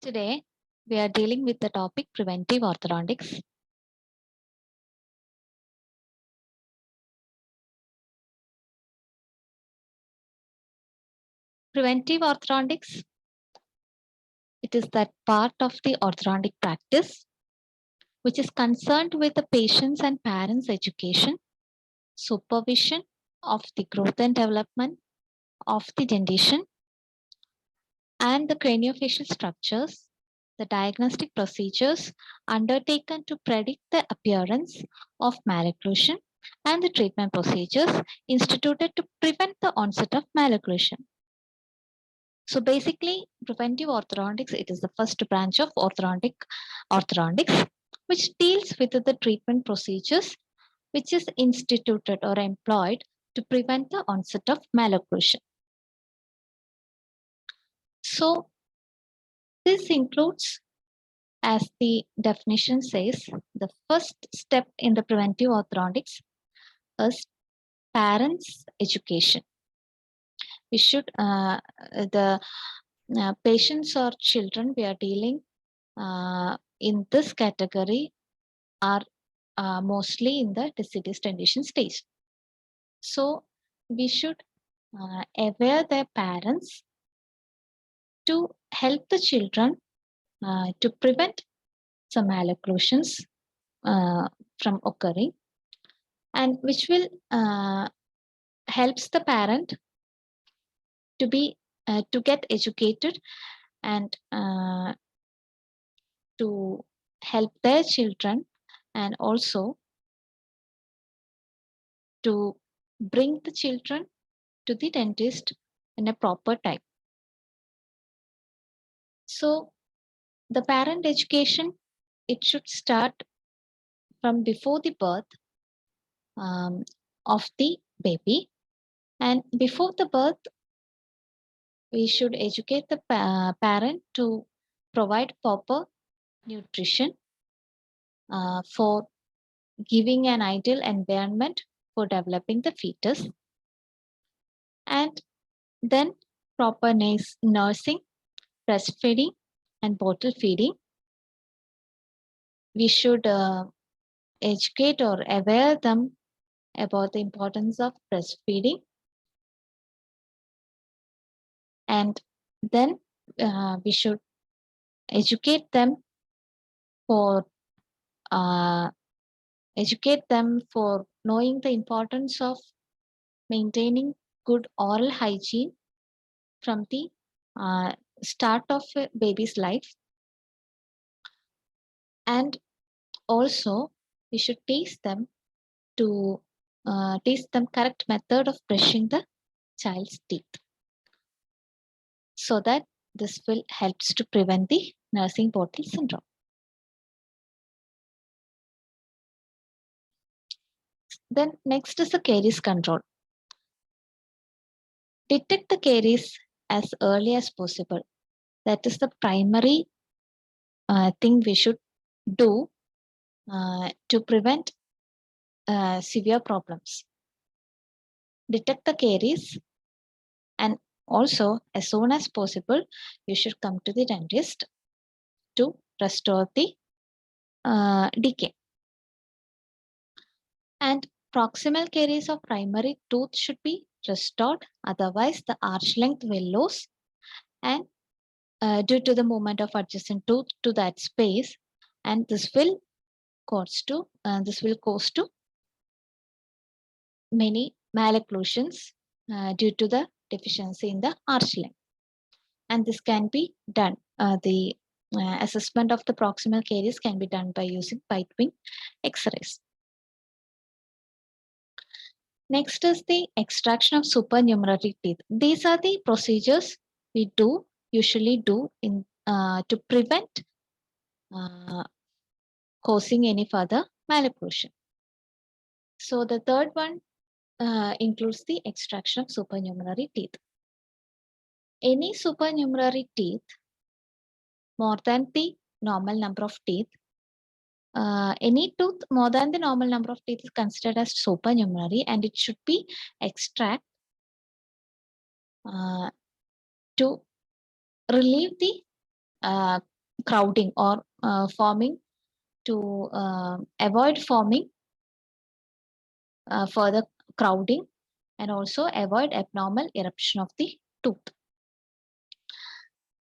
Today, we are dealing with the topic preventive orthodontics. Preventive orthodontics, it is that part of the orthodontic practice which is concerned with the patient's and parents' education, supervision of the growth and development of the dentition, and the craniofacial structures, the diagnostic procedures undertaken to predict the appearance of malocclusion, and the treatment procedures instituted to prevent the onset of malocclusion. So basically, preventive orthodontics, it is the first branch of orthodontics, which deals with the treatment procedures which is instituted or employed to prevent the onset of malocclusion. So this includes, as the definition says, the first step in the preventive orthodontics is parents' education. We should, the patients or children we are dealing in this category are mostly in the deciduous dentition stage. So we should aware their parents to help the children to prevent some malocclusions from occurring, and which will helps the parent to be to get educated and to help their children, and also to bring the children to the dentist in a proper time. So the parent education, it should start from before the birth of the baby, and before the birth we should educate the parent to provide proper nutrition for giving an ideal environment for developing the fetus, and then proper nursing, breastfeeding, and bottle feeding. We should educate or aware them about the importance of breastfeeding, and then we should educate them for knowing the importance of maintaining good oral hygiene from the start of a baby's life. And also we should teach them correct method of brushing the child's teeth, so that this will helps to prevent the nursing bottle syndrome. Then next is the caries control. Detect the caries as early as possible. That is the primary thing we should do to prevent severe problems. Detect the caries, and also as soon as possible you should come to the dentist to restore the decay. And proximal caries of primary tooth should be restored, otherwise the arch length will lose, and due to the movement of adjacent tooth to that space, and this will cause to many malocclusions due to the deficiency in the arch length. And this can be done, the assessment of the proximal caries can be done by using bite wing X-rays. Next is the extraction of supernumerotic teeth. These are the procedures we usually do in to prevent causing any further malocclusion. So the third one includes the extraction of supernumerary teeth. Any supernumerary teeth more than the normal number of teeth, any tooth more than the normal number of teeth is considered as supernumerary, and it should be extracted to relieve the crowding or forming to avoid forming further crowding, and also avoid abnormal eruption of the tooth.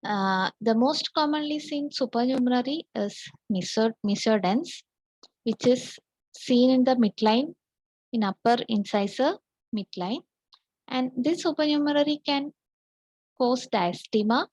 The most commonly seen supernumerary is mesodens, which is seen in the midline, in upper incisor midline, and this supernumerary can cause diastema.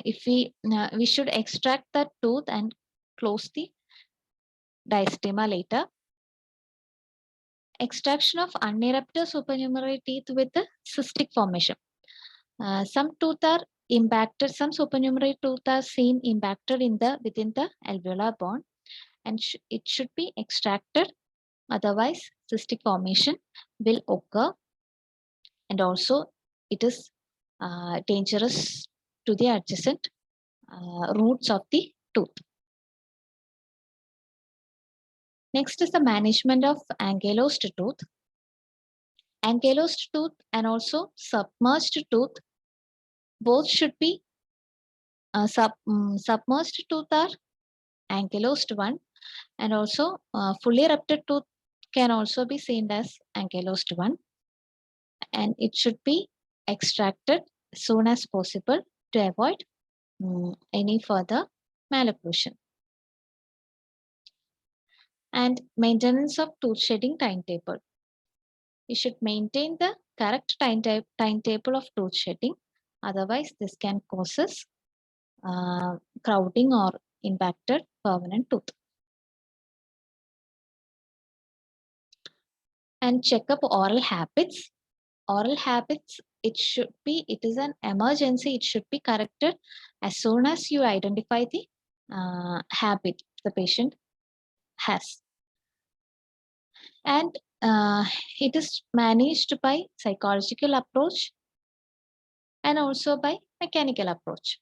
If we should extract the tooth and close the diastema later. Extraction of unerupted supernumerary teeth with the cystic formation. Some tooth are impacted, some supernumerary tooth are seen impacted within the alveolar bone, and it should be extracted, otherwise cystic formation will occur, and also it is dangerous to the adjacent roots of the tooth. Next is the management of ankylosed tooth. Ankylosed tooth and also submerged tooth, both should be submerged tooth are ankylosed one, and also fully erupted tooth can also be seen as ankylosed one, and it should be extracted as soon as possible to avoid any further malocclusion. And maintenance of tooth shedding timetable. We should maintain the correct timetable of tooth shedding, otherwise this can causes crowding or impacted permanent tooth. And check up oral habits. Oral habits, it is an emergency, it should be corrected as soon as you identify the habit the patient has. And it is managed by psychological approach and also by mechanical approach.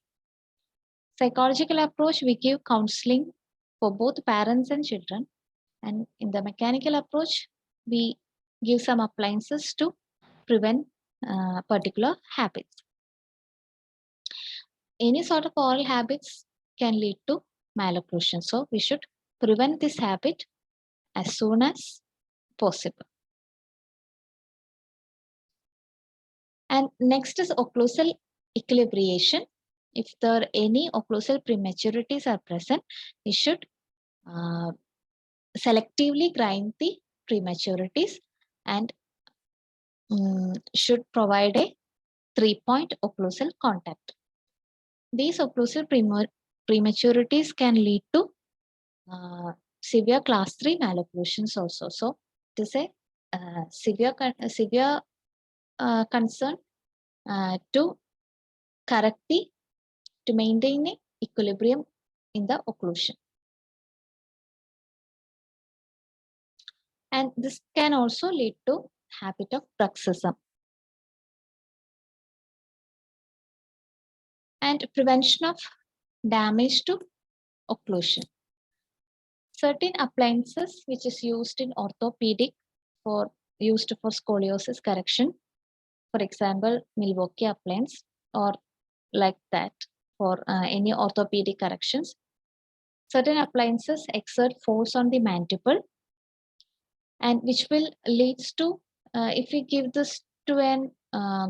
Psychological approach, we give counseling for both parents and children, and in the mechanical approach, we give some appliances to prevent particular habits. Any sort of oral habits can lead to malocclusion, so we should prevent this habit as soon as possible. And next is occlusal equilibriation. If there are any occlusal prematurities are present, we should selectively grind the prematurities and should provide a 3-point occlusal contact. These occlusal prematurities can lead to severe class 3 malocclusions also. So it is a severe concern to maintain the equilibrium in the occlusion. And this can also lead to habit of bruxism. And prevention of damage to occlusion. Certain appliances which is used in orthopedic used for scoliosis correction, for example, Milwaukee appliance or like that for any orthopedic corrections. Certain appliances exert force on the mandible, and which will leads to, if we give this to an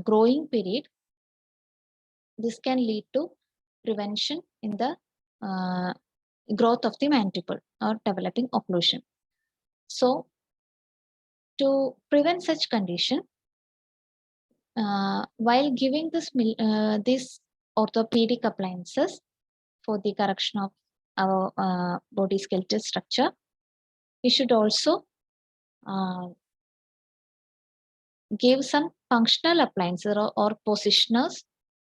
growing period, this can lead to prevention in the growth of the mandible or developing occlusion. So to prevent such condition, while giving these orthopedic appliances for the correction of our body skeletal structure, we should also give some functional appliances or positioners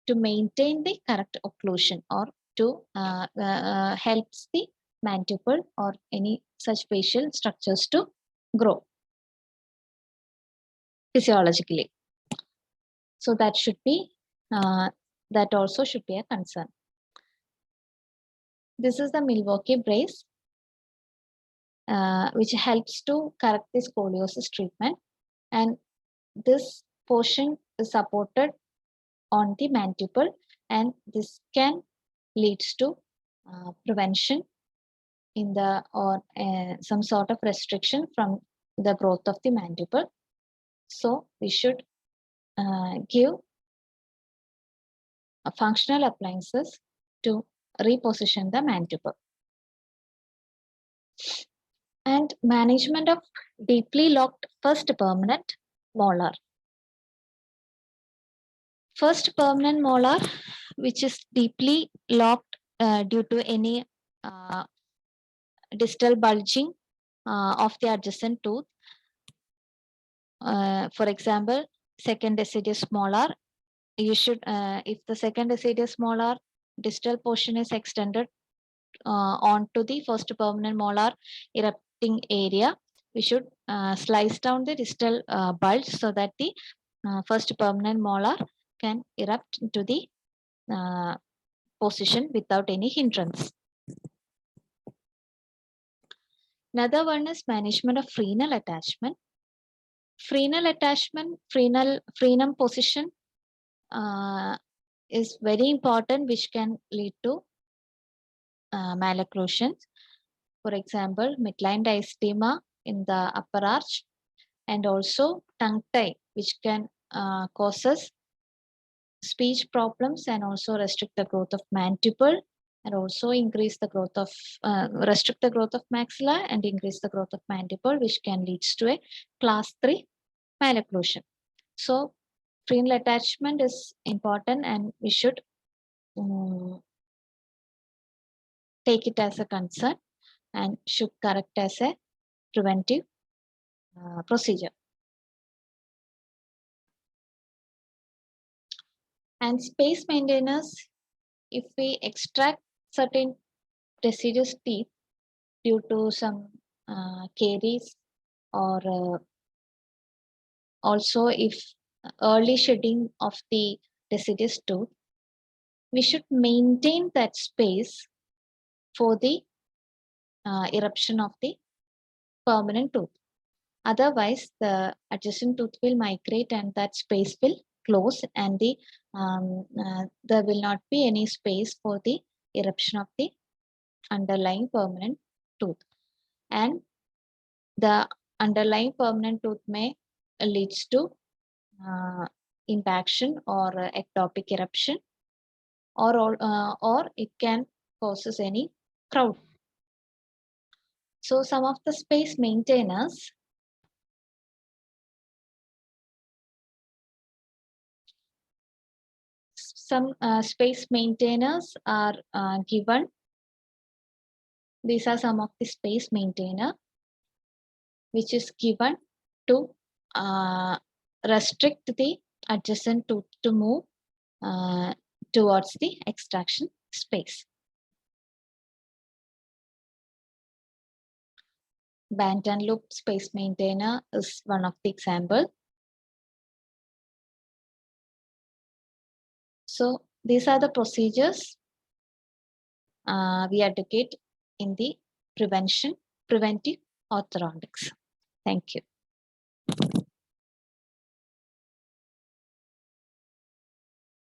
to maintain the correct occlusion or to helps the mandible or any such facial structures to grow physiologically. So that should be that also should be a concern. This is the Milwaukee brace, which helps to correct the scoliosis treatment, and this portion is supported on the mandible and this can leads to prevention in the or some sort of restriction from the growth of the mandible. So we should give functional appliances to reposition the mandible. And management of deeply locked first permanent molar. First permanent molar, which is deeply locked due to any distal bulging of the adjacent tooth. For example, second deciduous molar. You should, if the second deciduous molar distal portion is extended onto the first permanent molar erupting area, we should slice down the distal bulge so that the first permanent molar can erupt into the position without any hindrance. Another one is management of renal attachment. Renal attachment, frenum position is very important, which can lead to malocclusions. For example, midline diastema in the upper arch, and also tongue tie, which can causes speech problems and also restrict the growth of mandible, and also increase the growth of restrict the growth of maxilla and increase the growth of mandible, which can lead to a class 3 malocclusion. So renal attachment is important, and we should take it as a concern and should correct as a preventive procedure. And space maintenance, if we extract certain deciduous teeth due to some caries, or also if early shedding of the deciduous tooth, we should maintain that space for the eruption of the permanent tooth. Otherwise, the adjacent tooth will migrate and that space will close, and the there will not be any space for the eruption of the underlying permanent tooth. And the underlying permanent tooth may leads to impaction or ectopic eruption, or it can causes any crowd. So some of the space maintainers, space maintainers are given. These are some of the space maintainer which is given to restrict the adjacent tooth to move towards the extraction space. Band and loop space maintainer is one of the example. So these are the procedures we advocate in the preventive orthodontics. Thank you.